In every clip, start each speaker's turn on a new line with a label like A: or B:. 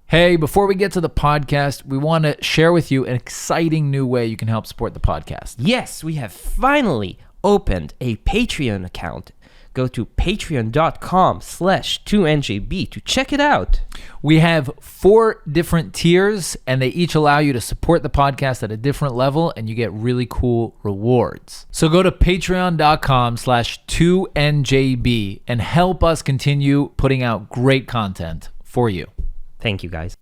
A: Hey, before we get to the podcast, we want to share with you an exciting new way you can help support the podcast.
B: Yes, we have finally opened a Patreon account. Go to patreon.com/2njb to check it out.
A: We have 4 different tiers, and they each allow you to support the podcast at a different level, and you get really cool rewards. So go to patreon.com/2njb and help us continue putting out great content for you.
B: Thank you, guys.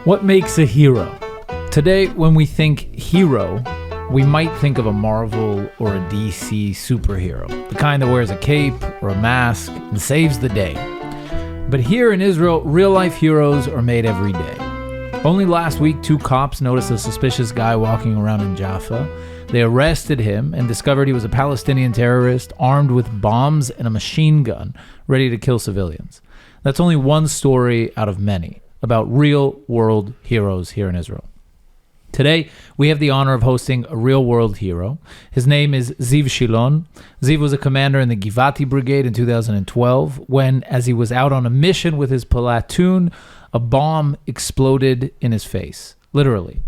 A: What makes a hero? Today, when we think hero, we might think of a Marvel or a DC superhero, the kind that wears a cape or a mask and saves the day. But here in Israel, real-life heroes are made every day. Only last week, 2 cops noticed a suspicious guy walking around in Jaffa. They arrested him and discovered he was a Palestinian terrorist armed with bombs and a machine gun, ready to kill civilians. That's only one story out of many about real-world heroes here in Israel. Today, we have the honor of hosting a real-world hero. His name is Ziv Shilon. Ziv was a commander in the Givati brigade in 2012 when, as he was out on a mission with his platoon, a bomb exploded in his face, literally.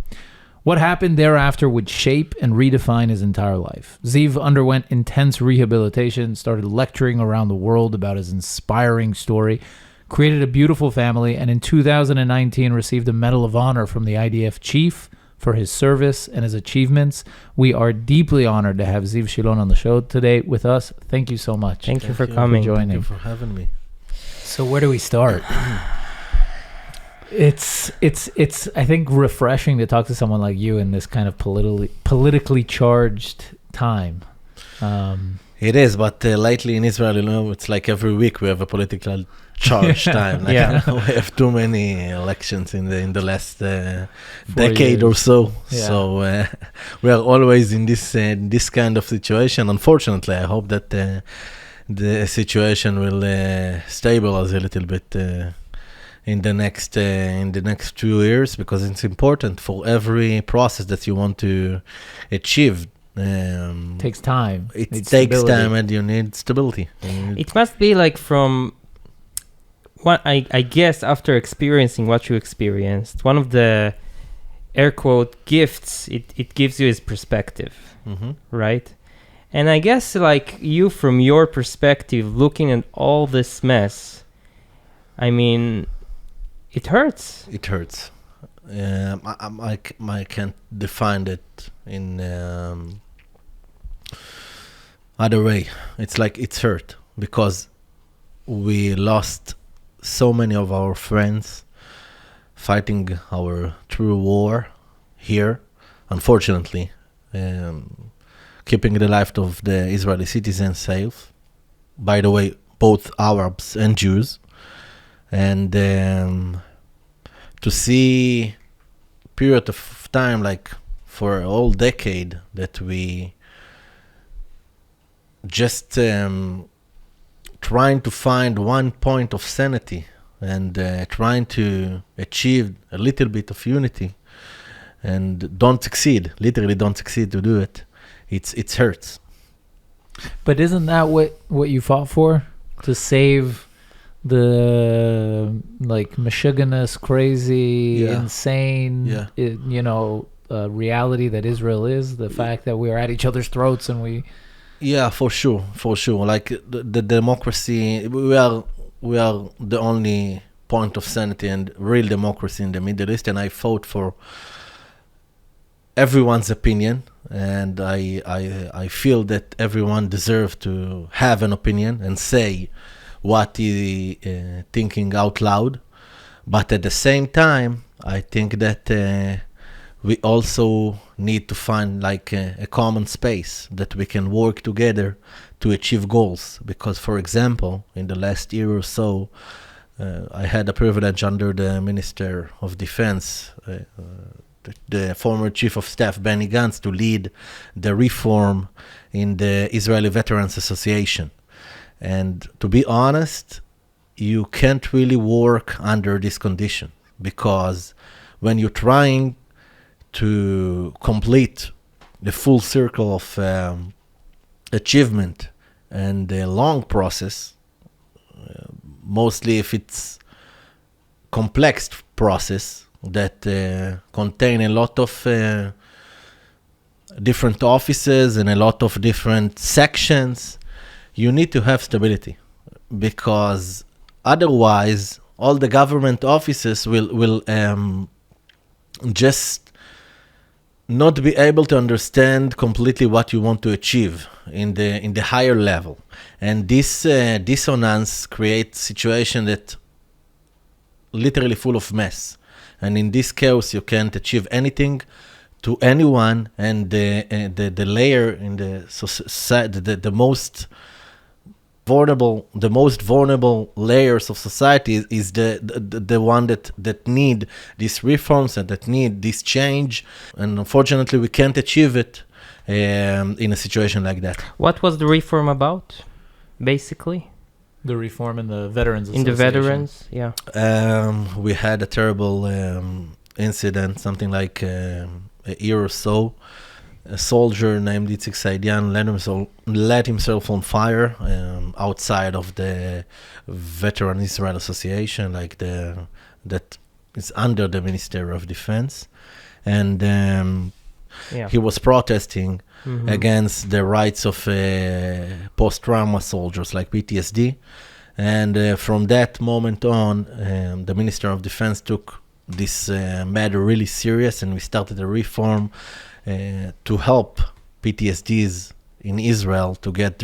A: What happened thereafter would shape and redefine his entire life. Ziv underwent intense rehabilitation, started lecturing around the world about his inspiring story, created a beautiful family, and in 2019 received a Medal of Honor from the IDF chief for his service and his achievements. We are deeply honored to have Ziv Shilon on the show today with us. Thank you so much.
B: Thank you for coming.
A: For joining.
C: Thank you for having me.
A: So where do we start? It's I think refreshing to talk to someone like you in this kind of politically charged time.
C: It is, but lately in Israel, it's like every week we have a political charge time. Like,
A: Yeah.
C: we have too many elections in the last decade or so.
A: Yeah.
C: So we are always in this kind of situation. Unfortunately, I hope that the situation will stabilize a little bit in the next 2 years, because it's important for every process that you want to achieve.
A: Takes time.
C: It
A: Needs
C: takes
A: stability.
C: time, and you need stability.
B: It must be like from what I guess after experiencing what you experienced, one of the air quote gifts it gives you is perspective, right? And I guess like you, from your perspective, looking at all this mess, I mean, it hurts.
C: It hurts. I can't define it in other way. It's like it's hurt because we lost so many of our friends fighting our true war here, unfortunately, keeping the life of the Israeli citizens safe. By the way, both Arabs and Jews. And to see period of time, like for a whole decade, that we just trying to find one point of sanity and trying to achieve a little bit of unity and literally don't succeed to do it. It hurts.
A: But isn't that what you fought for? To save the misogynist, crazy, insane, reality that Israel is, the fact that we are at each other's throats and we...
C: Yeah, for sure. Like the democracy, we are the only point of sanity and real democracy in the Middle East, and I fought for everyone's opinion, and I feel that everyone deserves to have an opinion and say what he thinking out loud. But at the same time, I think that we also need to find like a common space that we can work together to achieve goals. Because, for example, in the last year or so, I had a privilege under the Minister of Defense, the former Chief of Staff, Benny Gantz, to lead the reform in the Israeli Veterans Association. And to be honest, you can't really work under this condition, because when you're trying to complete the full circle of achievement and a long process, mostly if it's complex process that contain a lot of different offices and a lot of different sections, you need to have stability, because otherwise all the government offices will just not be able to understand completely what you want to achieve in the higher level. And this dissonance creates situation that literally full of mess. And in this chaos, you can't achieve anything to anyone. And the layer in the society, the most vulnerable layers of society is the one that need these reforms and that need this change. And unfortunately, we can't achieve it in a situation like that.
B: What was the reform about, basically?
A: The reform in the Veterans
B: In
A: Association.
B: the veterans, yeah.
C: We had a terrible incident, something like a year or so. A soldier named Itzik Saidian lit himself on fire outside of the Veteran Israel Association, that is under the Ministry of Defense. And he was protesting against the rights of post-trauma soldiers like PTSD. And from that moment on, the Minister of Defense took this matter really serious, and we started a reform to help PTSDs in Israel to get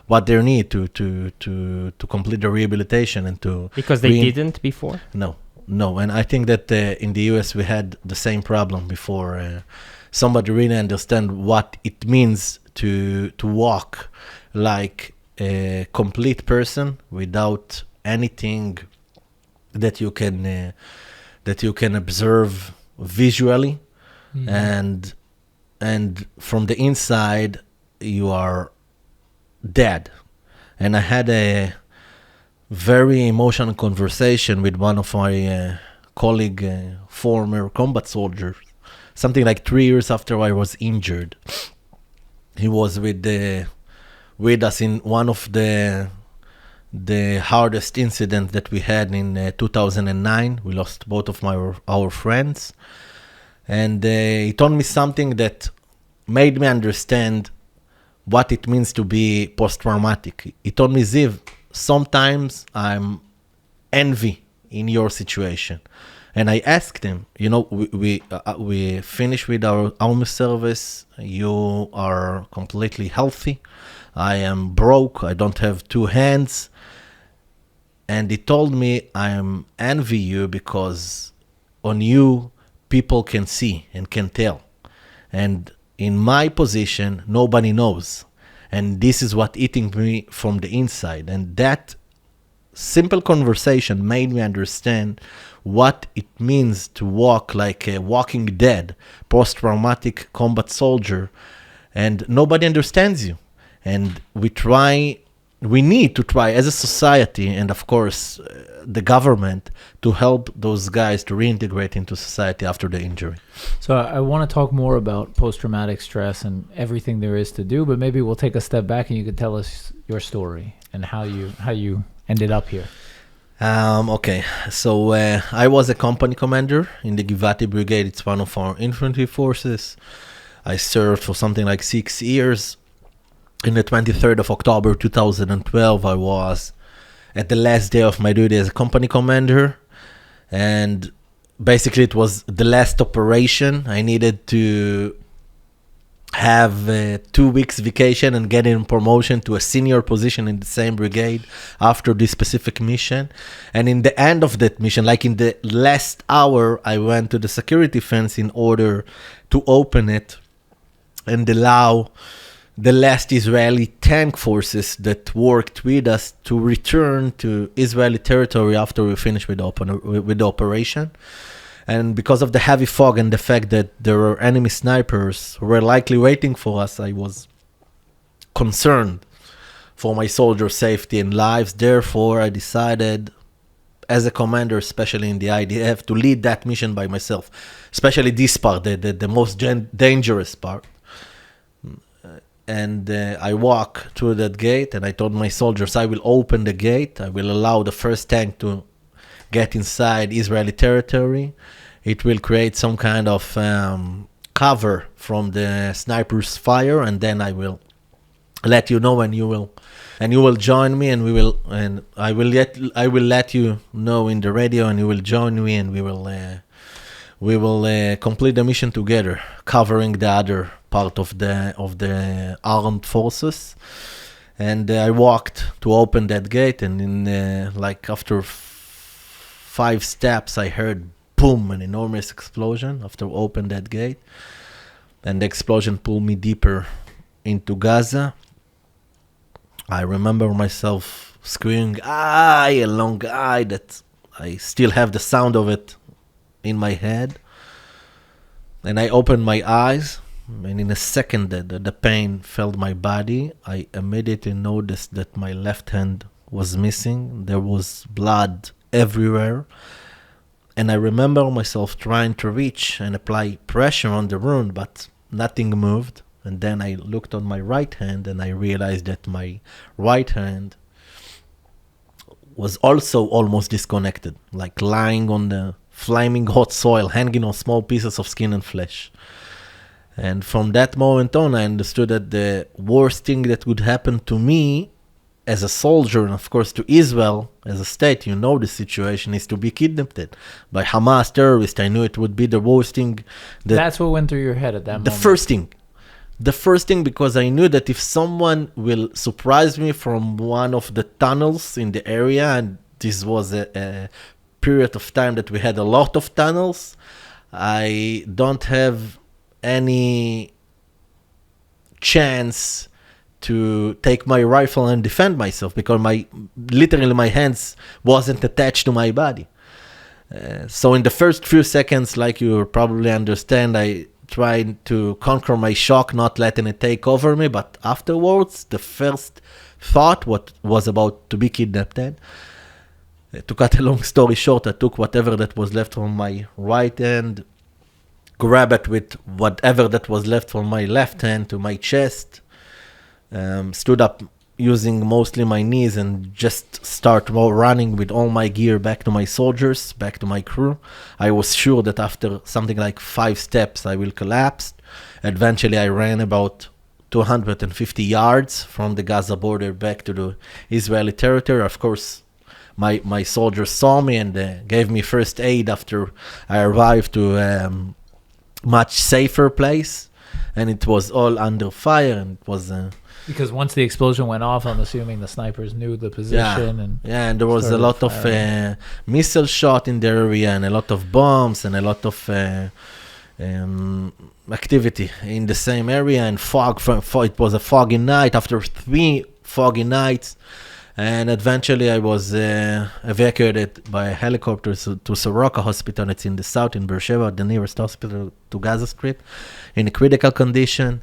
C: what they need to complete the rehabilitation and to...
B: Because they didn't before?
C: No. And I think that in the US we had the same problem before. Somebody really understand what it means to walk like a complete person without anything that you can observe visually. And from the inside, you are dead. And I had a very emotional conversation with one of my colleague, former combat soldiers, something like 3 years after I was injured. He was with us in one of the hardest incidents that we had in 2009. We lost both of our friends. And he told me something that made me understand what it means to be post-traumatic. He told me, Ziv, sometimes I'm envy in your situation. And I asked him, we finished with our army service. You are completely healthy. I am broke. I don't have two hands. And he told me, I envy you because on you, people can see and can tell. And in my position, nobody knows. And this is what eating me from the inside. And that simple conversation made me understand what it means to walk like a walking dead, post-traumatic combat soldier. And nobody understands you. And we need to try as a society, and of course the government, to help those guys to reintegrate into society after the injury.
A: So I want to talk more about post-traumatic stress and everything there is to do, but maybe we'll take a step back and you could tell us your story and how you ended up here.
C: Okay, so I was a company commander in the Givati brigade. It's one of our infantry forces. I served for something like 6 years. In the 23rd of October 2012, I was at the last day of my duty as a company commander. And basically it was the last operation. I needed to have 2 weeks vacation and get in promotion to a senior position in the same brigade after this specific mission. And in the end of that mission, like in the last hour, I went to the security fence in order to open it and allow the last Israeli tank forces that worked with us to return to Israeli territory after we finished with the operation. And because of the heavy fog and the fact that there were enemy snipers who were likely waiting for us, I was concerned for my soldiers' safety and lives. Therefore, I decided, as a commander, especially in the IDF, to lead that mission by myself, especially this part, the most dangerous part. And I walk through that gate, and I told my soldiers, I will open the gate. I will allow the first tank to get inside Israeli territory. It will create some kind of cover from the sniper's fire, and then I will let you know, and you will join me, and I will let you know in the radio, and you will join me, and we will complete the mission together, covering the other part of the armed forces. And I walked to open that gate, and in after 5 steps, I heard boom, an enormous explosion after open that gate, and the explosion pulled me deeper into Gaza. I remember myself screaming a long that I still have the sound of it in my head. And I opened my eyes, and in a second the pain filled my body. I immediately noticed that my left hand was missing. There was blood everywhere. And I remember myself trying to reach and apply pressure on the wound, but nothing moved. And then I looked on my right hand, and I realized that my right hand was also almost disconnected, like lying on the flaming hot soil, hanging on small pieces of skin and flesh. And from that moment on, I understood that the worst thing that would happen to me as a soldier, and of course to Israel as a state, the situation, is to be kidnapped by Hamas terrorists. I knew it would be the worst thing.
A: That's what went through your head at that moment.
C: The first thing, because I knew that if someone will surprise me from one of the tunnels in the area, and this was a period of time that we had a lot of tunnels, I don't have any chance to take my rifle and defend myself, because literally my hands wasn't attached to my body. So in the first few seconds, like you probably understand, I tried to conquer my shock, not letting it take over me. But afterwards, the first thought was about to be kidnapped. To cut a long story short, I took whatever that was left from my right hand, grabbed it with whatever that was left from my left hand to my chest, stood up using mostly my knees, and just start running with all my gear back to my soldiers, back to my crew. I was sure that after something like 5 steps, I will collapse. Eventually, I ran about 250 yards from the Gaza border back to the Israeli territory. Of course, my soldiers saw me and gave me first aid after I arrived to a much safer place. And it was all under fire, and it was...
A: because once the explosion went off, I'm assuming the snipers knew the position.
C: And there was a lot of missile shot in the area, and a lot of bombs, and a lot of activity in the same area, and fog. It was a foggy night after 3 foggy nights, and eventually I was evacuated by a helicopter to Soroka Hospital. It's in the south, in Beersheba, the nearest hospital to Gaza Strip, in a critical condition.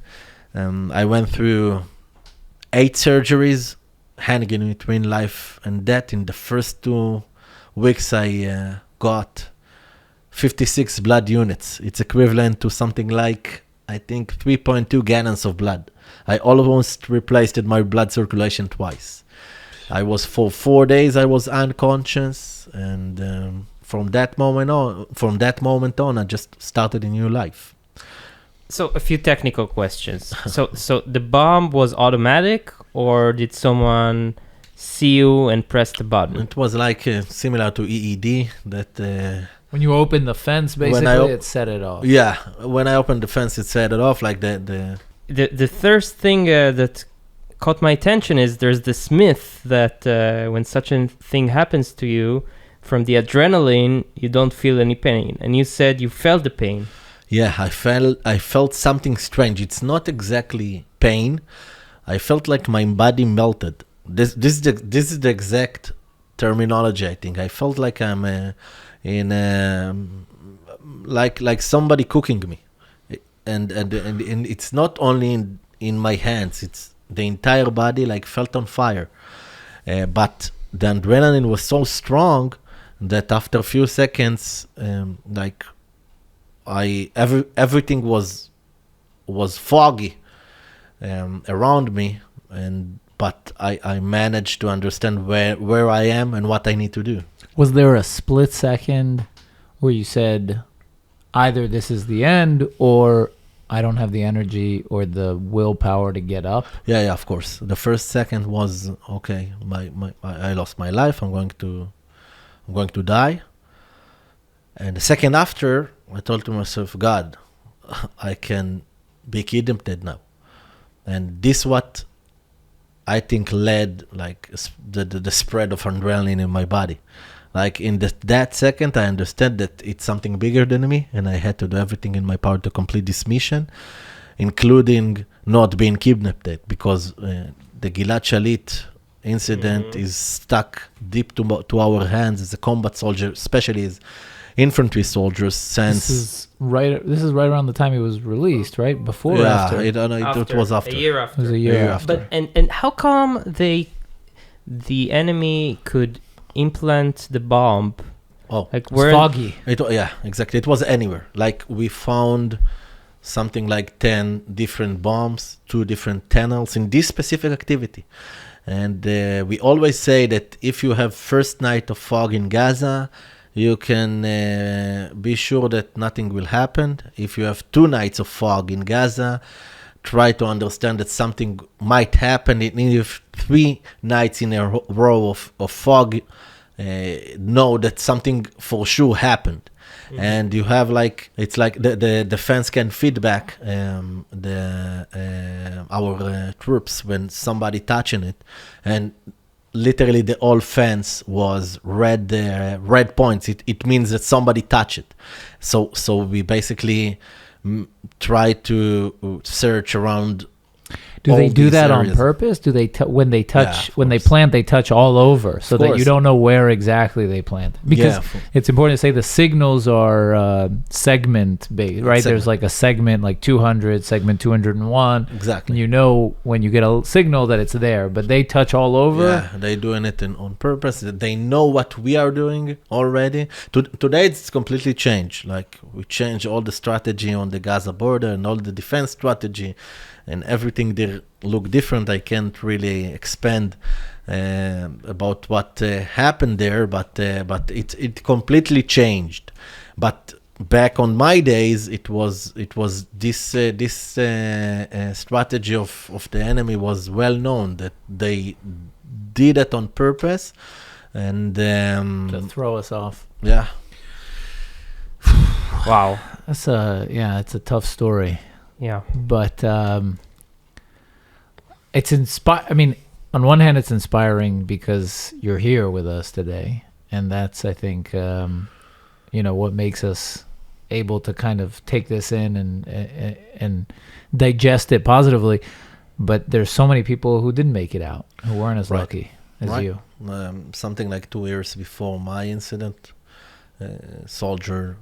C: I went through 8 surgeries, hanging between life and death. In the first 2 weeks, I got 56 blood units. It's equivalent to something like, I think, 3.2 gallons of blood. I almost replaced my blood circulation twice. I was, for 4 days, I was unconscious, and from that moment on, I just started a new life.
B: So a few technical questions. So the bomb was automatic, or did someone see you and press the button?
C: It was like similar to EED that...
A: when you opened the fence, basically, it set it off.
C: Yeah, when I opened the fence, it set it off like the
B: first thing that caught my attention is there's this myth that when such a thing happens to you, from the adrenaline, you don't feel any pain. And you said you felt the pain.
C: Yeah, I felt something strange. It's not exactly pain. I felt like my body melted. This is the exact terminology, I think. I felt like I'm like somebody cooking me, and it's not only in my hands. the entire body like felt on fire. But the adrenaline was so strong that after a few seconds, like everything was foggy around me, but I managed to understand where I am and what I need to do.
A: Was there a split second where you said either this is the end or I don't have the energy or the willpower to get up?
C: Yeah, of course. The first second was okay. I lost my life. I'm going to die. And the second after, I told to myself, God, I can be kidnapped now. And this what I think led like the spread of adrenaline in my body. Like in that second, I understood that it's something bigger than me, and I had to do everything in my power to complete this mission, including not being kidnapped, because the Gilad Shalit incident is stuck deep to our hands as a combat soldier, especially as infantry soldiers. Since
A: this is right around the time he was released, right? Before or after?
C: It was after.
B: A year after.
A: It was a year after.
B: But and how come the enemy could implant the bomb?
C: Oh,
B: Like
A: It was foggy.
C: Exactly. It was anywhere. Like we found something like 10 different bombs, 2 different tunnels in this specific activity. And we always say that if you have first night of fog in Gaza, you can be sure that nothing will happen. If you have 2 nights of fog in Gaza, try to understand that something might happen. If 3 nights in a row of fog, know that something for sure happened. Mm-hmm. And you have it's like the defense can feedback our troops when somebody touching it, and literally the whole fence was red points. It means that somebody touched it. So we basically try to search around.
A: Do they do that
C: areas
A: on purpose? Do they when they touch
C: Yeah,
A: when they
C: course.
A: plant they touch all over so that you
C: course.
A: don't know where exactly they plant? Because it's important to say the signals are segment based, right? There's like a segment like 200, segment 201.
C: Exactly.
A: And you know when you get a signal that it's there, but they touch all over.
C: Yeah, they're doing it on purpose. They know what we are doing already. Today it's completely changed. Like we changed all the strategy on the Gaza border and all the defense strategy, and everything there look different. I can't really expand about what happened there, but it completely changed. But back on my days, it was this strategy of the enemy was well known, that they did it on purpose, and
A: To throw us off.
C: yeah.
B: Wow.
A: It's a tough story.
B: Yeah.
A: But it's I mean, on one hand, it's inspiring because you're here with us today, and that's, I think, what makes us able to kind of take this in and digest it positively. But there's so many people who didn't make it out, who weren't as lucky as you.
C: Something like 2 years before my incident, a soldier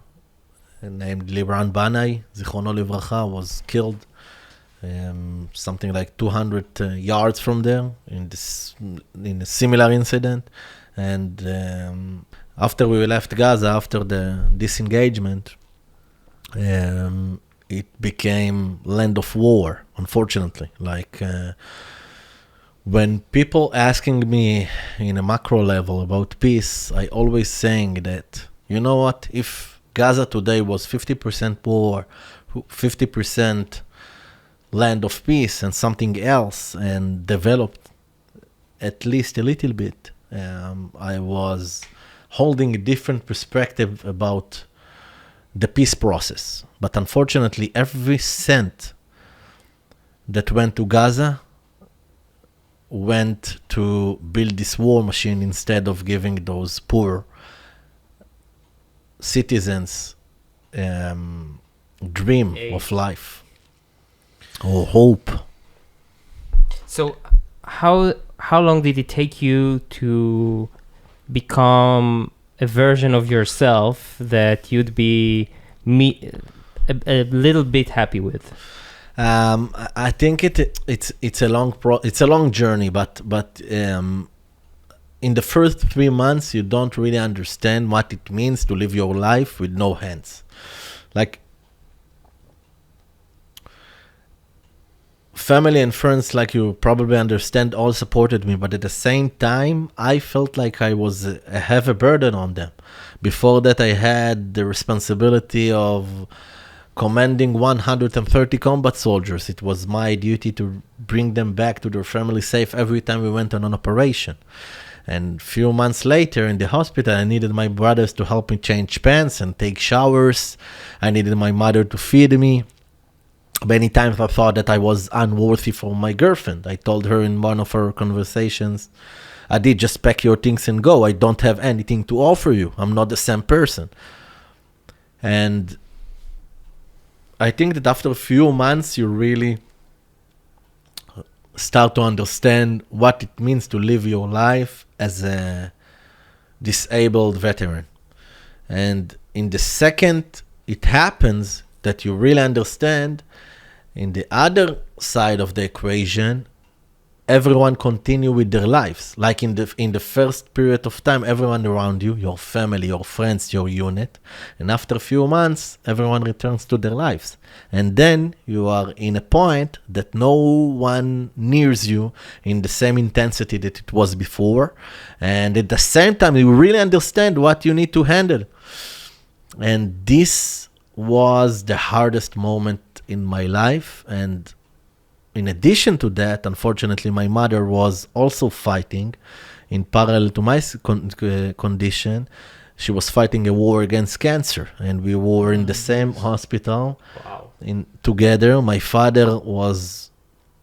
C: named Libran Banai, Zichrono Livracha, was killed something like 200 yards from there in a similar incident. And after we left Gaza, after the disengagement, it became land of war, unfortunately. Like when people asking me in a macro level about peace, I always saying that, you know what, if Gaza today was 50% war, 50% land of peace and something else, and developed at least a little bit, I was holding a different perspective about the peace process. But unfortunately, every cent that went to Gaza went to build this war machine instead of giving those poor citizens dream of life or hope.
B: So how long did it take you to become a version of yourself that you'd be a little bit happy with?
C: I think it's a long journey, but in the first 3 months you don't really understand what it means to live your life with no hands. Like, family and friends, like you probably understand, all supported me, but at the same time I felt like I have a burden on them. Before that, I had the responsibility of commanding 130 combat soldiers. It was my duty to bring them back to their family safe every time we went on an operation. And few months later in the hospital, I needed my brothers to help me change pants and take showers. I needed my mother to feed me. Many times I thought that I was unworthy for my girlfriend. I told her in one of our conversations, Adi, just pack your things and go. I don't have anything to offer you. I'm not the same person. And I think that after a few months, you really start to understand what it means to live your life as a disabled veteran. And in the second it happens that you really understand, in the other side of the equation, everyone continue with their lives. Like in the first period of time, everyone around you, your family, your friends, your unit, and after a few months, everyone returns to their lives. And then you are in a point that no one nears you in the same intensity that it was before. And at the same time, you really understand what you need to handle. And this was the hardest moment in my life. And in addition to that, unfortunately, my mother was also fighting in parallel to my condition. She was fighting a war against cancer, and we were in the same hospital.
B: Wow.
C: Together. My father was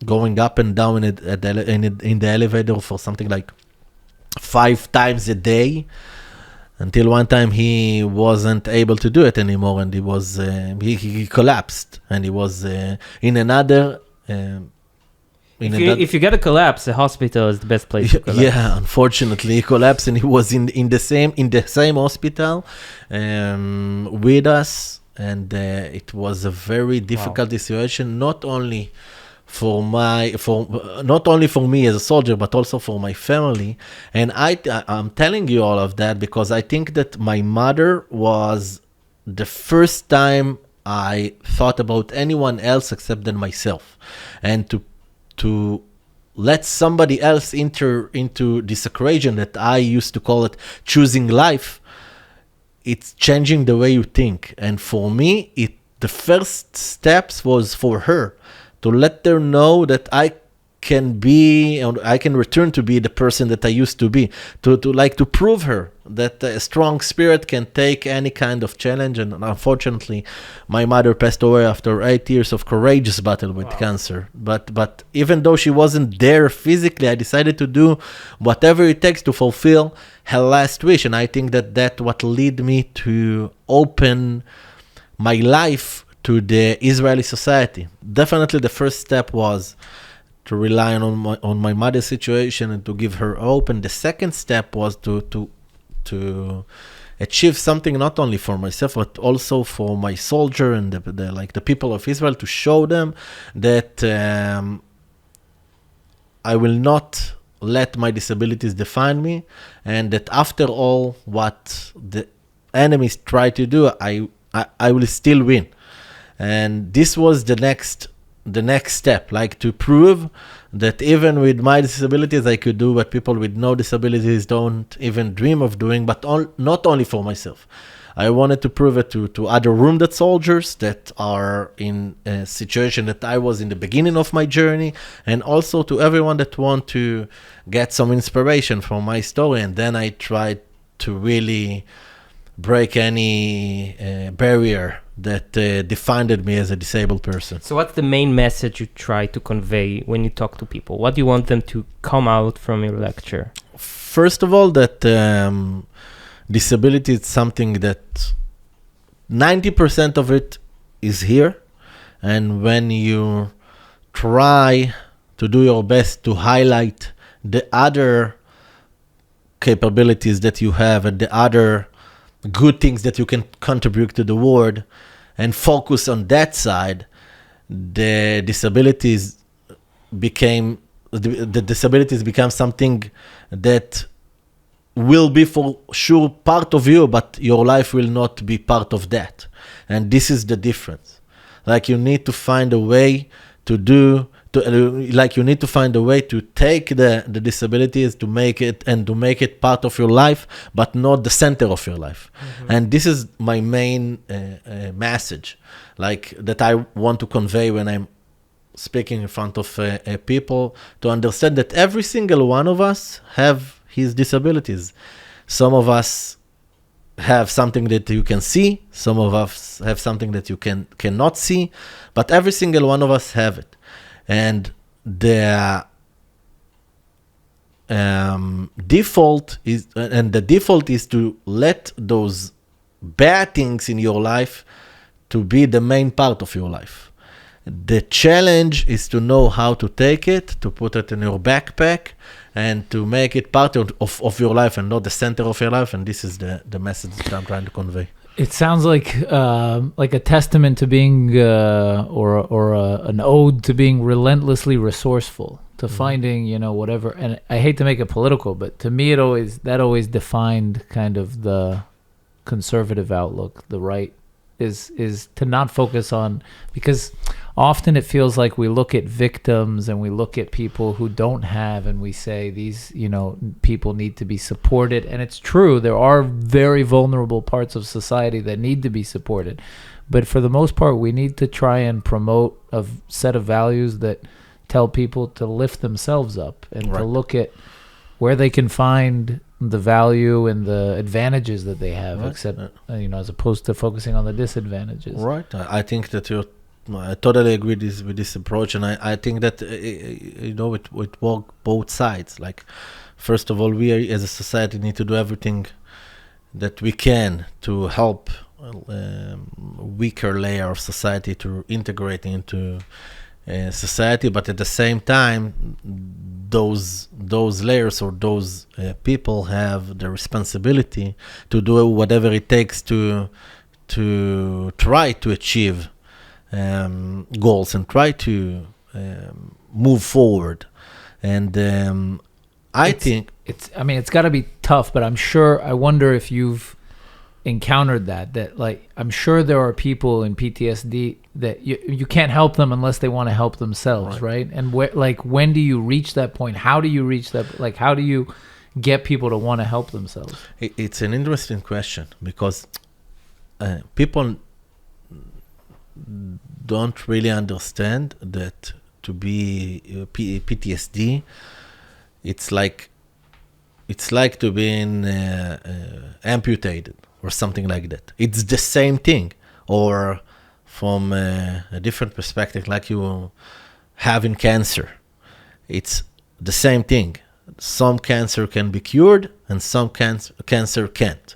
C: going up and down in the elevator for something like 5 times a day, until one time he wasn't able to do it anymore, and he collapsed, and he was in another.
B: If you get a collapse, the hospital is the best place to collapse.
C: Yeah, unfortunately, he collapsed, and he was in the same hospital with us, and it was a very difficult situation, not only for me as a soldier, but also for my family. And I'm telling you all of that because I think that my mother was the first time I thought about anyone else except than myself, and to let somebody else enter into this equation that I used to call it choosing life. It's changing the way you think. And for me, the first steps was for her to let her know that I can return to be the person that I used to be, to prove her that a strong spirit can take any kind of challenge. And unfortunately, my mother passed away after 8 years of courageous battle with cancer. But even though she wasn't there physically, I decided to do whatever it takes to fulfill her last wish. And I think that what led me to open my life to the Israeli society. Definitely the first step was to rely on my mother's situation and to give her hope. And the second step was to achieve something not only for myself, but also for my soldier and the people of Israel, to show them that I will not let my disabilities define me, and that after all what the enemies try to do, I will still win. And this was the next step, like to prove that even with my disabilities, I could do what people with no disabilities don't even dream of doing, but not only for myself. I wanted to prove it to other wounded soldiers that are in a situation that I was in the beginning of my journey, and also to everyone that want to get some inspiration from my story. And then I tried to really break any barrier that defined me as a disabled person.
B: So what's the main message you try to convey when you talk to people? What do you want them to come out from your lecture?
C: First of all, that disability is something that 90% of it is here. And when you try to do your best to highlight the other capabilities that you have and the other good things that you can contribute to the world and focus on that side, the disabilities became the disabilities become something that will be for sure part of you, but your life will not be part of that. And this is the difference. Like you need to find a way to do, like you need to find a way to take the disabilities to make it part of your life, but not the center of your life. Mm-hmm. And this is my main message, like that I want to convey when I'm speaking in front of people, to understand that every single one of us have his disabilities. Some of us have something that you can see, some of us have something that you cannot see, but every single one of us have it. And the default is to let those bad things in your life to be the main part of your life. The challenge is to know how to take it, to put it in your backpack, and to make it part of your life and not the center of your life. And this is the message that I'm trying to convey.
A: It sounds like a testament to being, an ode to being relentlessly resourceful, to finding, whatever. And I hate to make it political, but to me, that always defined kind of the conservative outlook. The right is to not focus on, because often it feels like we look at victims and we look at people who don't have, and we say these, people need to be supported. And it's true, there are very vulnerable parts of society that need to be supported. But for the most part, we need to try and promote a set of values that tell people to lift themselves up and to look at where they can find the value and the advantages that they have, except, as opposed to focusing on the disadvantages. Right.
C: I think that I totally agree with this approach, and I think that it works both sides. Like, first of all, we as a society need to do everything that we can to help weaker layer of society to integrate into society, but at the same time, those layers or those people have the responsibility to do whatever it takes to try to achieve goals and try to move forward. And I think
A: it's got to be tough, but I wonder if you've encountered that like, I'm sure there are people in PTSD that you can't help them unless they want to help themselves, right? And when do you reach that point? How do you reach that? Like, how do you get people to want to help themselves?
C: It's an interesting question, because people don't really understand that to be PTSD, it's like to being amputated or something like that. It's the same thing, or from a different perspective, like you having cancer. It's the same thing. Some cancer can be cured and some cancer can't.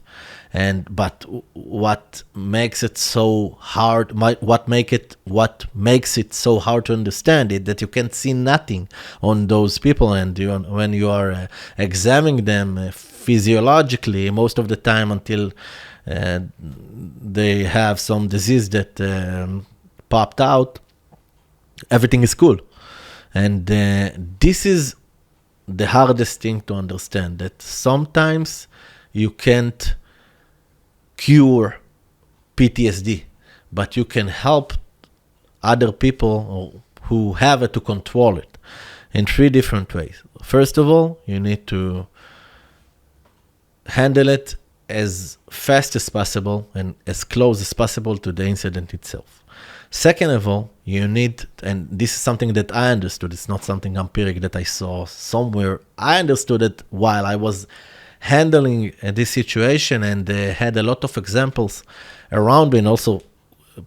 C: But what makes it so hard, what makes it so hard to understand it, that you can't see nothing on those people, and when you are examining them physiologically, most of the time until they have some disease that popped out, everything is cool. And this is the hardest thing to understand, that sometimes you can't cure PTSD, but you can help other people who have it to control it in 3 different ways. First of all, you need to handle it as fast as possible and as close as possible to the incident itself. Second of all, you need, and this is something that I understood, it's not something empiric that I saw somewhere, I understood it while I was handling this situation, and had a lot of examples around me, and also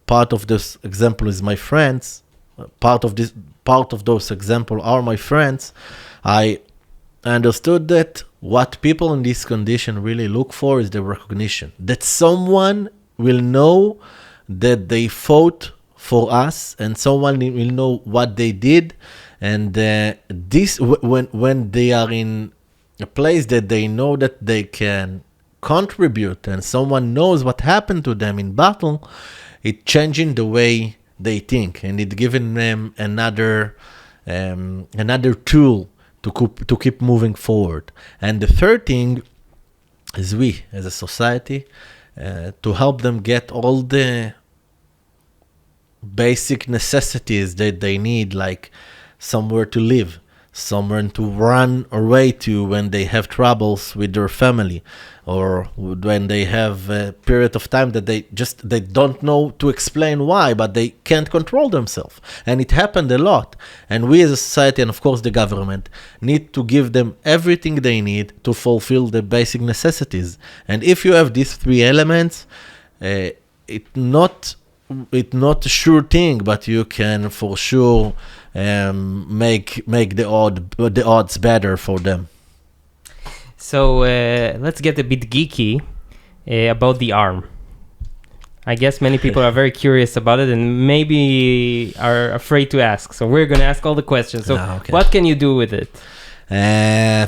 C: part of this example is my friends. Part of those examples are my friends. I understood that what people in this condition really look for is the recognition, that someone will know that they fought for us, and someone will know what they did, and this when they are in a place that they know that they can contribute, and someone knows what happened to them in battle, it changing the way they think, and it given them another tool to keep moving forward. And the third thing is we, as a society, to help them get all the basic necessities that they need, like somewhere to live, somewhere to run away to when they have troubles with their family, or when they have a period of time that they don't know to explain why, but they can't control themselves. And it happened a lot. And we as a society, and of course the government, need to give them everything they need to fulfill the basic necessities. And if you have these three elements, it's not a sure thing, but you can for sure make the odds better for them.
B: So let's get a bit geeky about the arm. I guess many people are very curious about it and maybe are afraid to ask. So we're going to ask all the questions. So What can you do with it?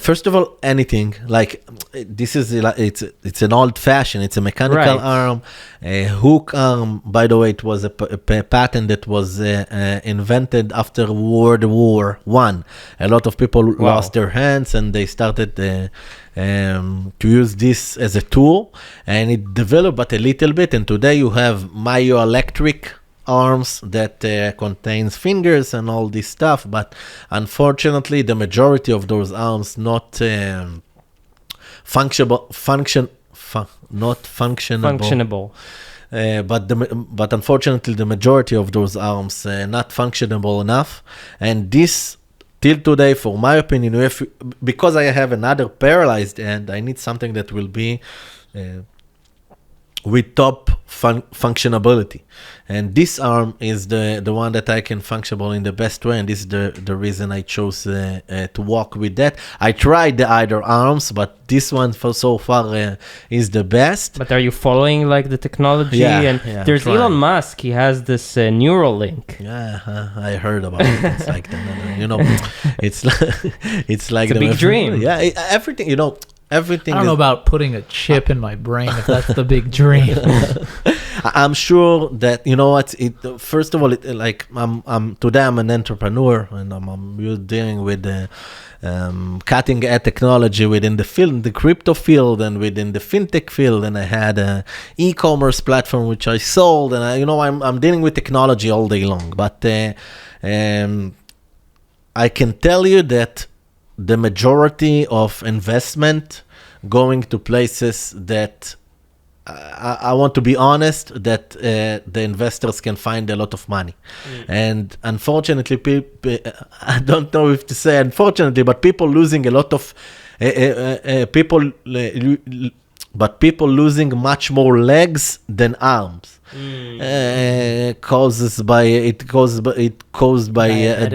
C: First of all, anything. Like this is it's an old fashioned. It's a mechanical arm, a hook arm. By the way, it was a patent that was invented after World War I. A lot of people lost their hands, and they started to use this as a tool, and it developed but a little bit. And today you have myoelectric arms that contains fingers and all this stuff, but unfortunately the majority of those arms not functionable. But unfortunately the majority of those arms not functionable enough. And this till today, for my opinion, because I have another paralyzed hand, I need something that will be with top functionability. And this arm is the one that I can functional in the best way, and this is the reason I chose to walk with that. I tried the other arms, but this one so far is the best.
B: But are you following like the technology? There's Elon Musk, he has this Neuralink.
C: Yeah, I heard about it. It's like it's like
B: a big dream.
C: Yeah, everything, everything.
A: I don't know about putting a chip in my brain if that's the big dream.
C: I'm sure that first of all, today I'm an entrepreneur, and I'm dealing with cutting edge technology within the field, the crypto field, and within the fintech field. And I had a e-commerce platform which I sold, and I'm dealing with technology all day long. But I can tell you that the majority of investment going to places that I want to be honest, that the investors can find a lot of money. And unfortunately, I don't know if to say unfortunately, but people losing a lot of people losing much more legs than arms. Caused by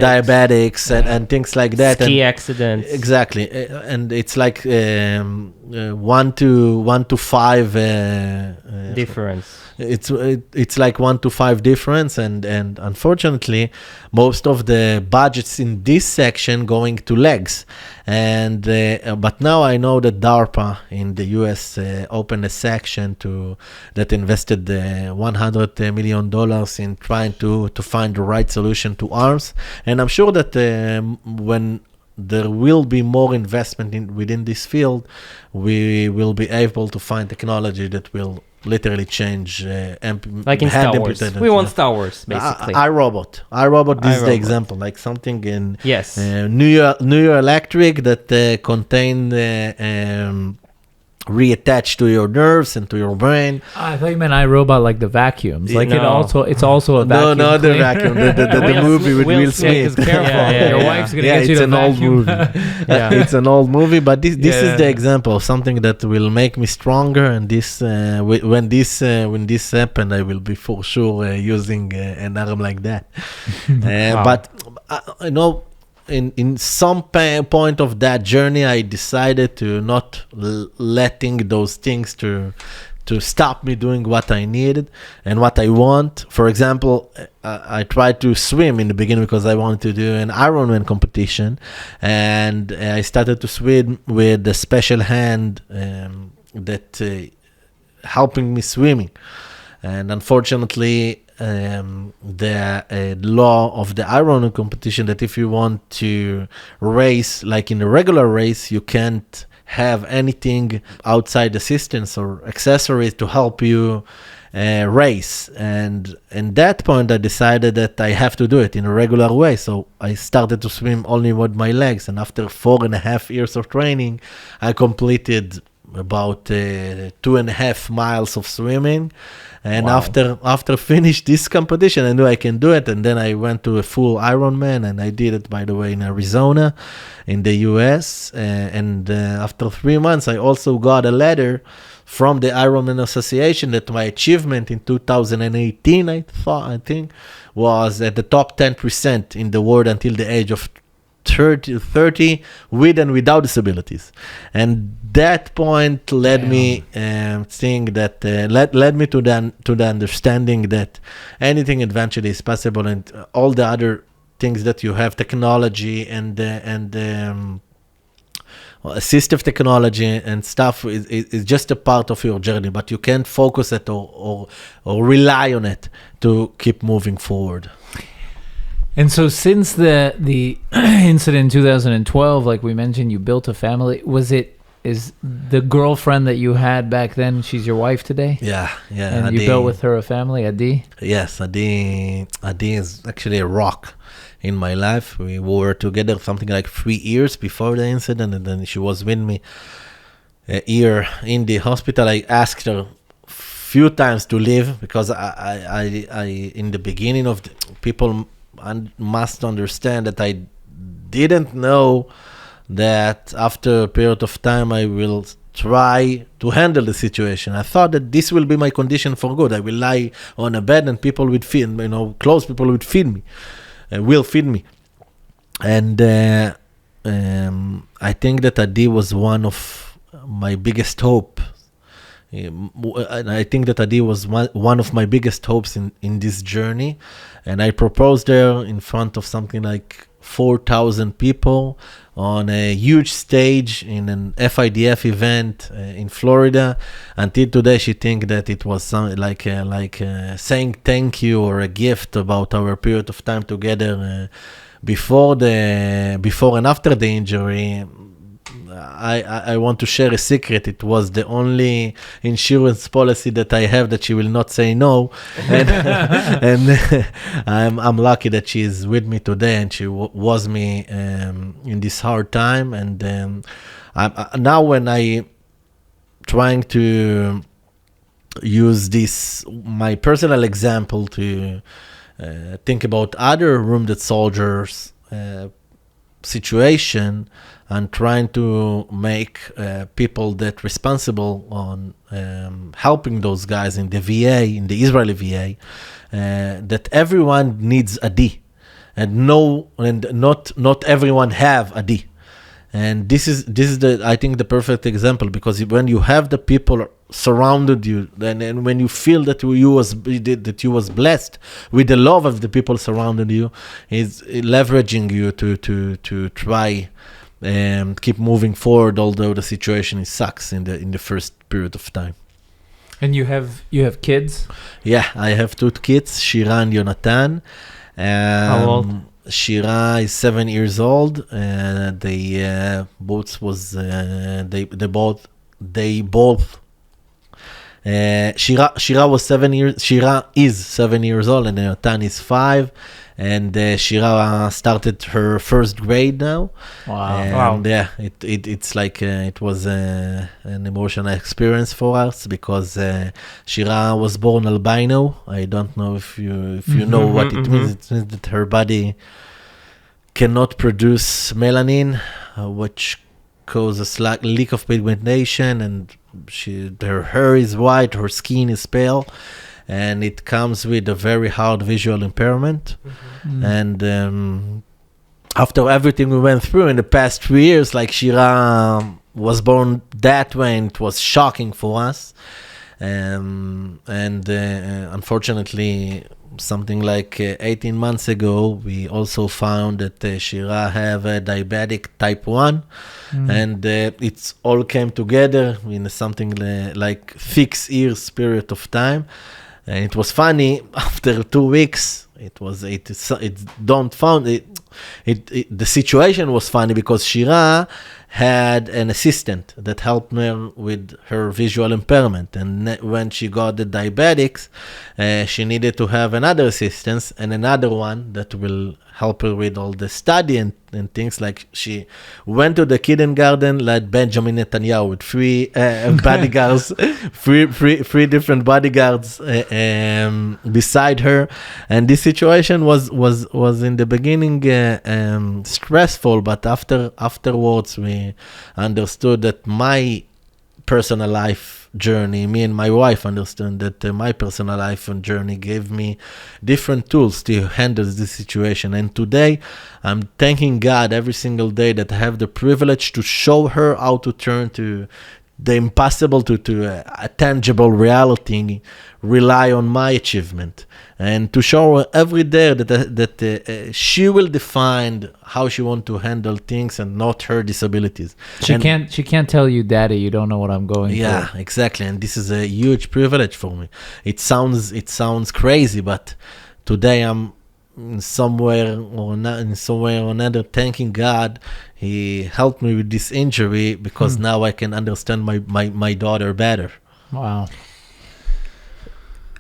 C: diabetics and things like that,
B: ski accidents.
C: Exactly. And it's like 1 to 5
B: difference.
C: It's like 1 to 5 difference, and unfortunately most of the budgets in this section going to legs. And but now I know that DARPA in the US opened a section that invested $100 million in trying to find the right solution to arms. And I'm sure that when there will be more investment within this field, we will be able to find technology that will literally change
B: like in Star Wars. We want Star Wars, basically.
C: iRobot. This is the example, like something in
B: New
C: Electric that contain reattached to your nerves and to your brain.
A: I thought you meant iRobot, like the vacuums. Like it's also a vacuum.
C: No, the vacuum. The movie with Will Smith.
A: Careful. Your wife's gonna get you to vacuum.
C: It's an old movie, but this is the example of something that will make me stronger. And this when this happen, I will be for sure using an arm like that. But in some point of that journey, I decided to not letting those things to stop me doing what I needed and what I want. For example, I tried to swim in the beginning because I wanted to do an Ironman competition, and I started to swim with a special hand that helping me swimming. And unfortunately, the law of the Ironman competition that if you want to race like in a regular race, you can't have anything outside assistance or accessories to help you race. And in that point, I decided that I have to do it in a regular way. So I started to swim only with my legs. And after 4.5 years of training, I completed about 2.5 miles of swimming. And
A: Wow.
C: after finish this competition, I knew I can do it. And then I went to a full Ironman, and I did it, by the way, in Arizona, in the US. And after 3 months, I also got a letter from the Ironman Association that my achievement in 2018, I think, was at the top 10% in the world until the age of 30 with and without disabilities. And that point led me think that led me to the understanding that anything eventually is possible, and all the other things that you have, technology and assistive technology and stuff is just a part of your journey, but you can't focus it or rely on it to keep moving forward.
A: And so since the incident in 2012, like we mentioned, you built a family. Is the girlfriend that you had back then, she's your wife today?
C: Yeah.
A: And
C: Adi,
A: you built with her a family, Adi?
C: Yes, Adi is actually a rock in my life. We were together something like 3 years before the incident, and then she was with me a year in the hospital. I asked her few times to leave because I in the beginning of the, people must understand that I didn't know that after a period of time I will try to handle the situation. I thought that this will be my condition for good. I will lie on a bed and people would feed, close people would feed me, will feed me. And I think that Adi was one of my biggest hope. And I think that Adi was one of my biggest hopes in this journey. And I proposed her in front of something like 4,000 people on a huge stage in an FIDF event in Florida. Until today, she thinks that it was some, like saying thank you or a gift about our period of time together before and after the injury. I want to share a secret. It was the only insurance policy that I have that she will not say no, and I'm lucky that she is with me today, and she was me in this hard time. And now when I trying to use this my personal example to think about other wounded soldiers situation, and trying to make people that responsible on helping those guys in the VA, in the Israeli VA, that everyone needs a D, and not everyone have a D. And this is I think the perfect example, because when you have the people surrounded you, and when you feel that you was blessed with the love of the people surrounding you, is leveraging you to try and keep moving forward, although the situation sucks in the first period of time.
A: And you have kids?
C: Yeah, I have 2 kids, Shira and Yonatan.
B: How old?
C: Shira is 7 years old. They both. Shira was 7 years. Shira is 7 years old, and Yonatan is 5. And Shira started her first grade now.
A: Wow.
C: And yeah, it's like it was an emotional experience for us, because Shira was born albino. I don't know if you know what it means. It means that her body cannot produce melanin, which causes leak of pigmentation, and her hair is white, her skin is pale. And it comes with a very hard visual impairment. And after everything we went through in the past 3 years, like Shira was born that way, and it was shocking for us. Unfortunately, something like 18 months ago, we also found that Shira have a diabetic type 1. And it's all came together in something like 6 years period of time. And it was funny, after 2 weeks, the situation was funny because Shira had an assistant that helped her with her visual impairment. And when she got the diabetics, she needed to have another assistant and another one that will help her with all the study and things. Like she went to the kindergarten like Benjamin Netanyahu with 3 bodyguards, three different bodyguards beside her. And this situation was in the beginning stressful, but afterwards we understood that my personal life journey, me and my wife understood that my personal life and journey gave me different tools to handle this situation. And today I'm thanking God every single day that I have the privilege to show her how to turn to the impossible to a tangible reality, rely on my achievement, and to show her every day that she will define how she wants to handle things and not her disabilities.
A: She can't tell you, Daddy, you don't know what I'm going through.
C: Yeah, exactly. And this is a huge privilege for me. It sounds crazy, but today I'm somewhere or another thanking God. He helped me with this injury because now I can understand my daughter better.
A: Wow.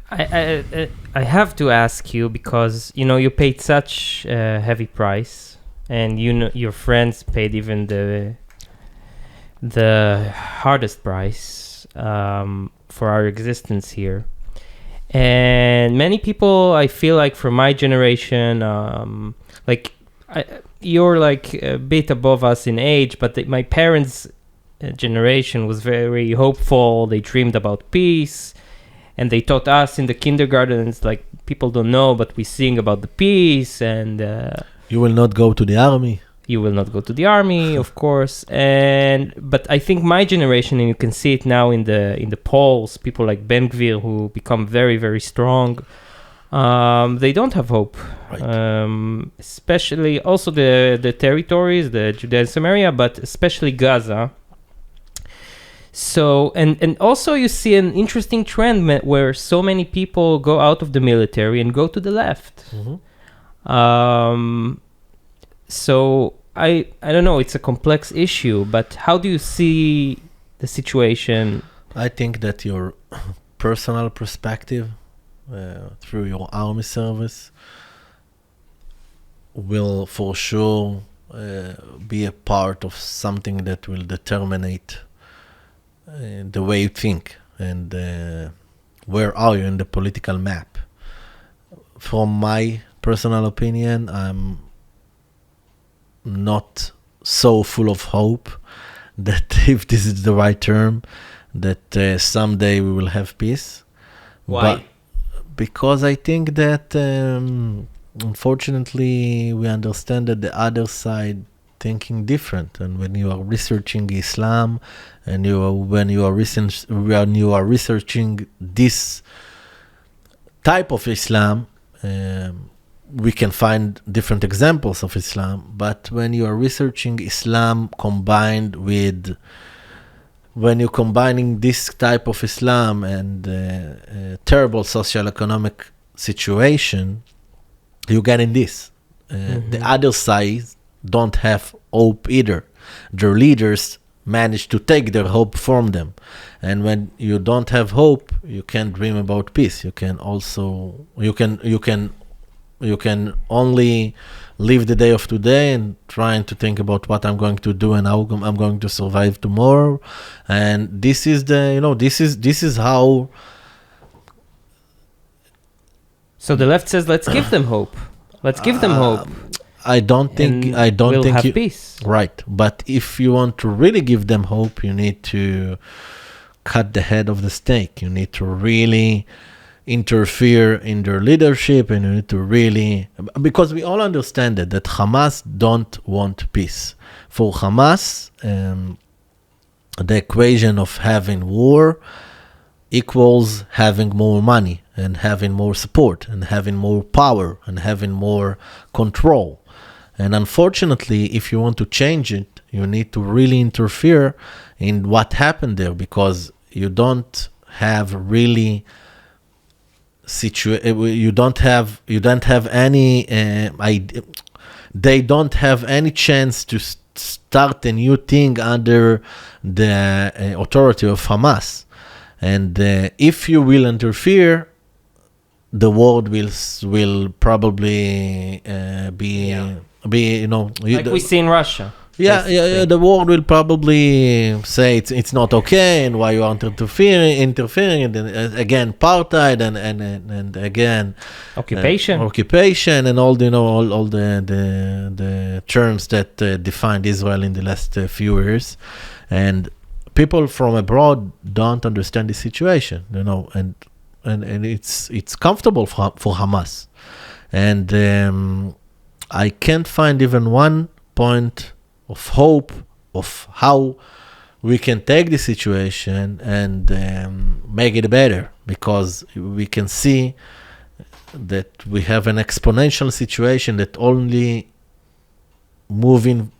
B: I have to ask you, because you paid such a heavy price, and your friends paid even the hardest price for our existence here. And many people, I feel like from my generation, you're like a bit above us in age, but my parents' generation was very hopeful. They dreamed about peace, and they taught us in the kindergartens, like, people don't know, but we sing about the peace, and
C: you will not go to the army.
B: You will not go to the army, of course. But I think my generation, and you can see it now in the polls, people like Ben Gvir who become very, very strong, they don't have hope. Right. Especially also the territories, the Judea and Samaria, but especially Gaza. So, and also you see an interesting trend where so many people go out of the military and go to the left. Mm-hmm. So I don't know, it's a complex issue, but how do you see the situation?
C: I think that your personal perspective through your army service will for sure be a part of something that will determine the way you think and where are you in the political map. From my personal opinion, I'm not so full of hope that, if this is the right term, that someday we will have peace.
B: Why?
C: But because I think that unfortunately we understand that the other side thinking different, and when you are researching Islam and when you are researching this type of Islam, we can find different examples of Islam, but when you are researching Islam when you're combining this type of Islam and terrible socioeconomic situation, you get in this. The other side don't have hope either. Their leaders manage to take their hope from them. And when you don't have hope, you can't dream about peace. You can only live the day of today and trying to think about what I'm going to do and how I'm going to survive tomorrow. And this is this is how.
B: So the left says, let's give them hope. Let's give them hope.
C: I don't think
B: we'll have peace.
C: Right. But if you want to really give them hope, you need to cut the head of the snake. You need to really interfere in their leadership, and you need to really, because we all understand that Hamas don't want peace. For Hamas, the equation of having war equals having more money and having more support and having more power and having more control. And unfortunately, if you want to change it, you need to really interfere in what happened there, because you don't have really you don't have any they don't have any chance to start a new thing under the authority of Hamas. And if you will interfere, the world will probably be
B: like we see in Russia.
C: Yeah, the world will probably say it's not okay, and why you are interfering, and then, again apartheid, and again occupation, and all all the terms that defined Israel in the last few years, and people from abroad don't understand the situation, and it's comfortable for Hamas, and I can't find even one point of hope of how we can take the situation and make it better, because we can see that we have an exponential situation that only moving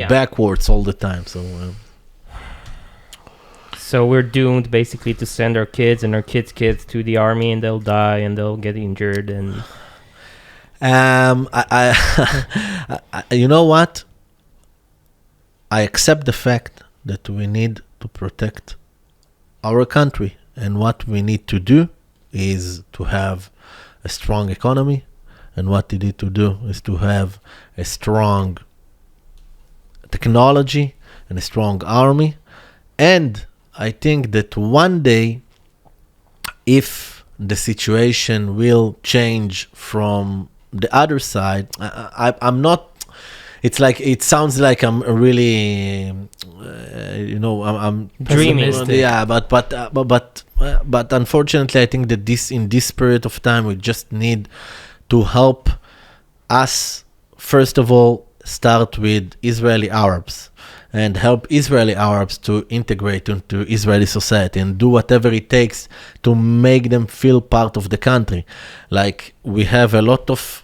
C: backwards all the time.
B: So we're doomed basically to send our kids and our kids' kids to the army, and they'll die and they'll get injured. And
C: you know what? I accept the fact that we need to protect our country, and what we need to do is to have a strong economy, and what we need to do is to have a strong technology and a strong army. And I think that one day, if the situation will change from the other side, I'm not. It's like, it sounds like I'm really, I'm
B: dreaming.
C: Yeah, but unfortunately, I think that in this period of time, we just need to help us. First of all, start with Israeli Arabs, and help Israeli Arabs to integrate into Israeli society and do whatever it takes to make them feel part of the country. Like, we have a lot of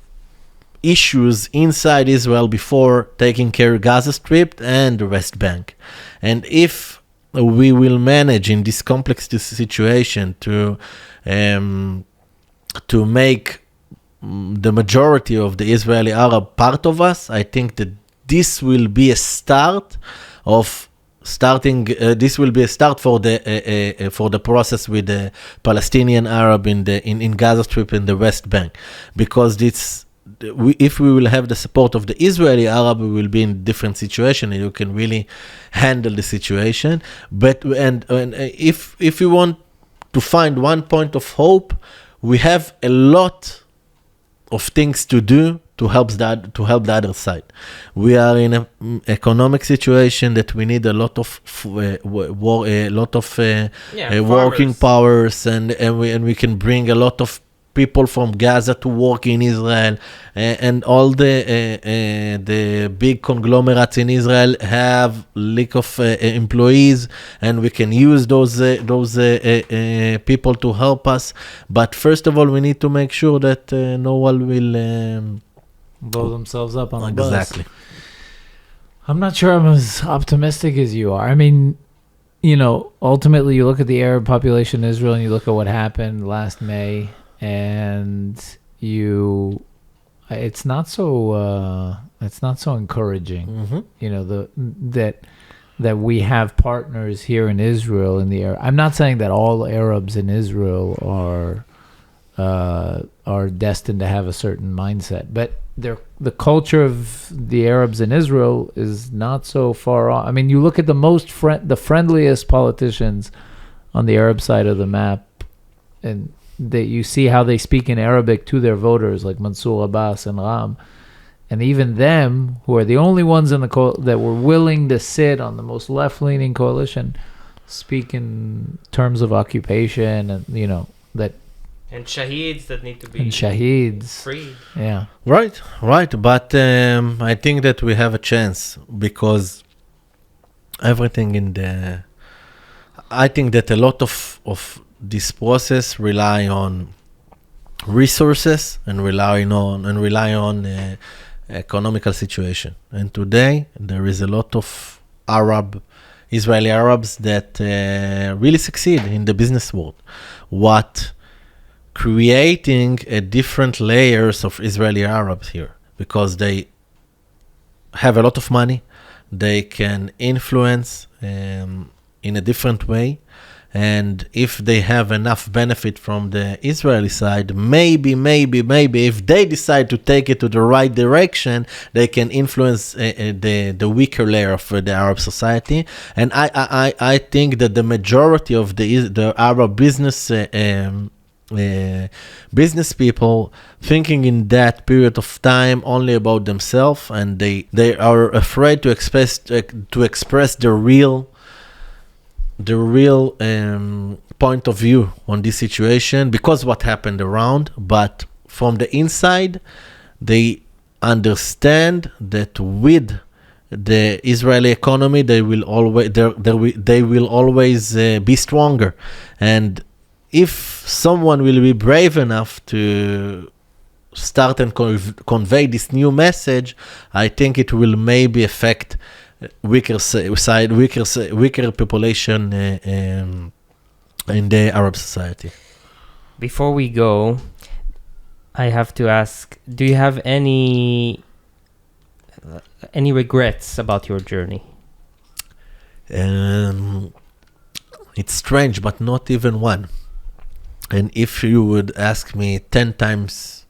C: issues inside Israel before taking care of Gaza Strip and the West Bank. And if we will manage in this complex situation to make the majority of the Israeli Arab part of us, I think that this will be a start of starting. This will be a start for the process with the Palestinian Arab in Gaza Strip and the West Bank, because if we will have the support of the Israeli Arab, we will be in a different situation, and you can really handle the situation. But and if you want to find one point of hope, we have a lot of things to do to help the other side. We are in an economic situation that we need a lot of working powers, and we can bring a lot of people from Gaza to work in Israel, and all the big conglomerates in Israel have lack of employees, and we can use those people to help us. But first of all, we need to make sure that no one will
A: blow themselves up on the bus.
C: Exactly.
A: I'm not sure I'm as optimistic as you are. I mean, ultimately you look at the Arab population in Israel and you look at what happened last May, and it's not so encouraging. Mm-hmm. That we have partners here in Israel in the Arab. I'm not saying that all Arabs in Israel are destined to have a certain mindset, but the culture of the Arabs in Israel is not so far off. I mean, you look at the friendliest politicians on the Arab side of the map, and that you see how they speak in Arabic to their voters, like Mansour Abbas and Ram, and even them, who are the only ones in that were willing to sit on the most left-leaning coalition, speak in terms of occupation, and that.
B: And shaheeds that need to be free.
A: Yeah.
C: Right. But I think that we have a chance, because everything I think that a lot of this process rely on resources and rely on economical situation. And today there is a lot of Israeli Arabs that really succeed in the business world. What creating a different layers of Israeli Arabs here, because they have a lot of money, they can influence in a different way, and if they have enough benefit from the Israeli side, maybe if they decide to take it to the right direction, they can influence the weaker layer of the Arab society. And I think that the majority of the Arab business people thinking in that period of time only about themselves, and they are afraid to express the real point of view on this situation because what happened around. But from the inside, they understand that with the Israeli economy, they will always be stronger. And if someone will be brave enough to start and convey this new message, I think it will maybe affect weaker population in the Arab society.
B: Before we go, I have to ask, do you have any regrets about your journey?
C: It's strange, but not even one. And if you would ask me 10 times,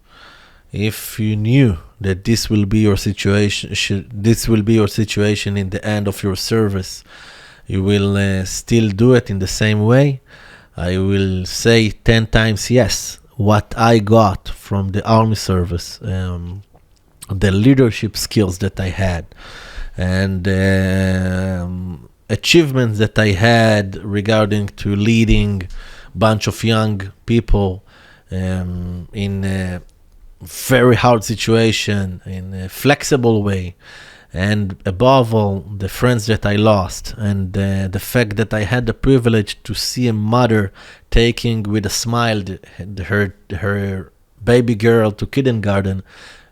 C: if you knew that this will be your situation in the end of your service, you will still do it in the same way, I will say 10 times yes. What I got from the army service, the leadership skills that I had, and achievements that I had regarding to leading bunch of young people in a very hard situation, in a flexible way, and above all, the friends that I lost, and the fact that I had the privilege to see a mother taking with a smile her baby girl to kindergarten,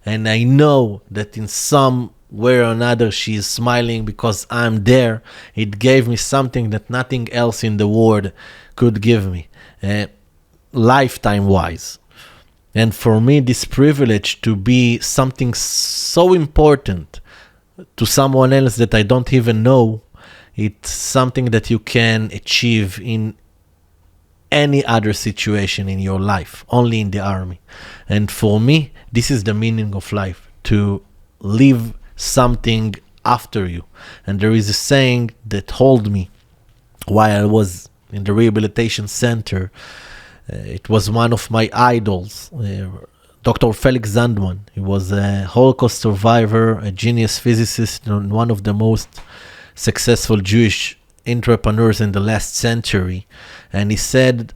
C: and I know that in some way or another she is smiling because I'm there. It gave me something that nothing else in the world could give me, lifetime-wise. And for me, this privilege to be something so important to someone else that I don't even know, it's something that you can achieve in any other situation in your life, only in the army. And for me, this is the meaning of life, to leave something after you. And there is a saying that hold me while I was in the rehabilitation center. It was one of my idols, Dr. Felix Zandman. He was a Holocaust survivor, a genius physicist, and one of the most successful Jewish entrepreneurs in the last century. And he said,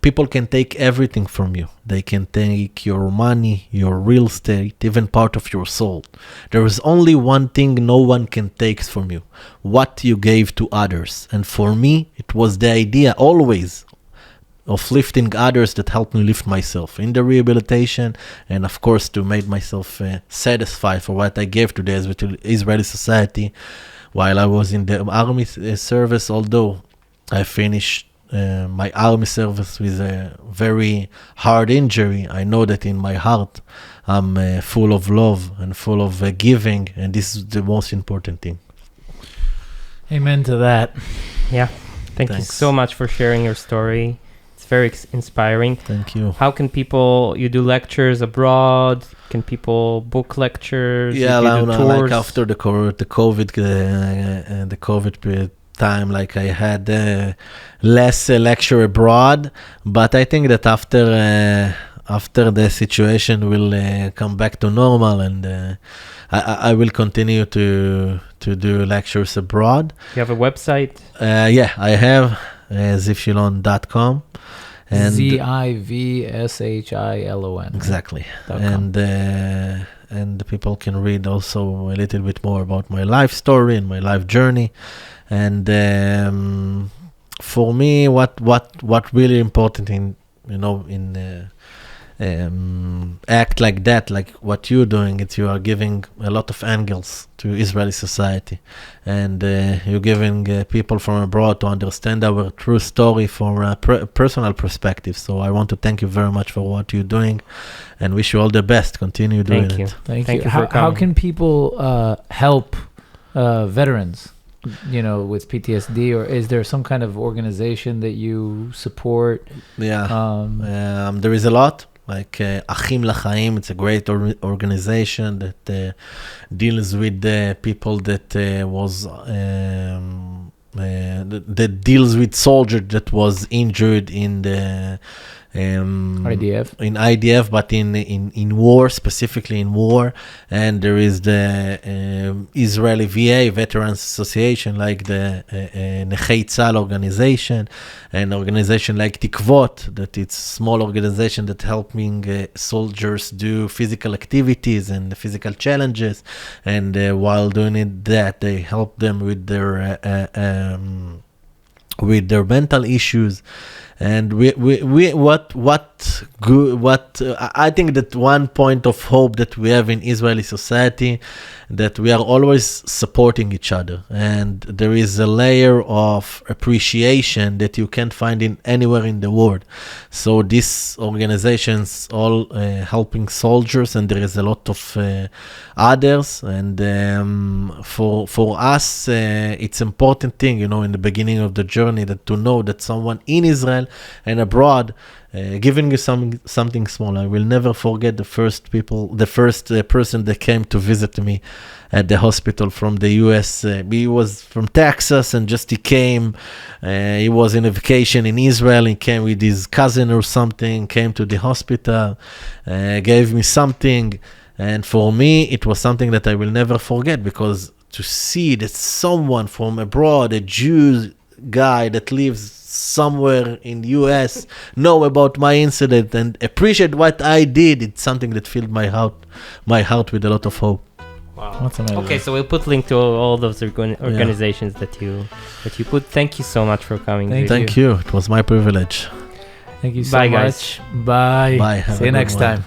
C: people can take everything from you. They can take your money, your real estate, even part of your soul. There is only one thing no one can take from you: what you gave to others. And for me, it was the idea always of lifting others that helped me lift myself in the rehabilitation, and of course to make myself satisfied for what I gave to the Israeli society while I was in the army service. Although I finished my army service with a very hard injury, I know that in my heart I'm full of love and full of giving, and this is the most important thing.
A: Amen to that.
B: Yeah. Thank you so much for sharing your story. Very inspiring.
C: Thank you.
B: How can people, you do lectures abroad? Can people book lectures?
C: Yeah,
B: tours?
C: like after the COVID period time, like I had less lecture abroad, but I think that after the situation will come back to normal, and I will continue to do lectures abroad.
B: You have a website?
C: Yeah, I have zivshilon.com. And
A: ZIVSHILON.
C: Exactly. And the people can read also a little bit more about my life story and my life journey. And for me, what really important in act like that, like what you're doing, you are giving a lot of angles to Israeli society, and you're giving people from abroad to understand our true story from a personal perspective. So I want to thank you very much for what you're doing, and wish you all the best. Continue doing
B: Thank you.
C: it.
A: Thank
B: Thank
A: you.
B: you for
A: How
B: coming.
A: can people help veterans, with PTSD, or is there some kind of organization that you support?
C: Yeah. There is a lot. Like Achim L'Chaim, it's a great organization that deals with the people that that deals with soldiers that was injured in the
A: IDF.
C: In IDF, but in war, specifically in war. And there is the Israeli VA, Veterans Association, like the Nechei Tzahal organization, an organization like Tikvot, that it's a small organization that helping soldiers do physical activities and physical challenges. And while doing it, they help them with their mental issues. And I think that one point of hope that we have in Israeli society, that we are always supporting each other, and there is a layer of appreciation that you can't find in anywhere in the world. So these organizations all helping soldiers, and there is a lot of others. And for us, it's important thing, in the beginning of the journey, that to know that someone in Israel and abroad giving you something small. I will never forget the first person that came to visit me at the hospital from the US. He was from Texas, and he came. He was in a vacation in Israel. He came with his cousin or something, came to the hospital, gave me something. And for me, it was something that I will never forget, because to see that someone from abroad, a Jew guy that lives somewhere in US, know about my incident and appreciate what I did, it's something that filled my heart with a lot of hope.
B: Wow.
A: That's amazing.
B: Okay, so we'll put link to all those organizations that you put. Thank you so much for coming.
C: Thank you. It was my privilege.
A: Thank you so
B: Bye,
A: much.
B: guys.
A: Bye.
C: Bye. Have
A: See
C: a
A: you
C: good
A: next
C: one.
A: time.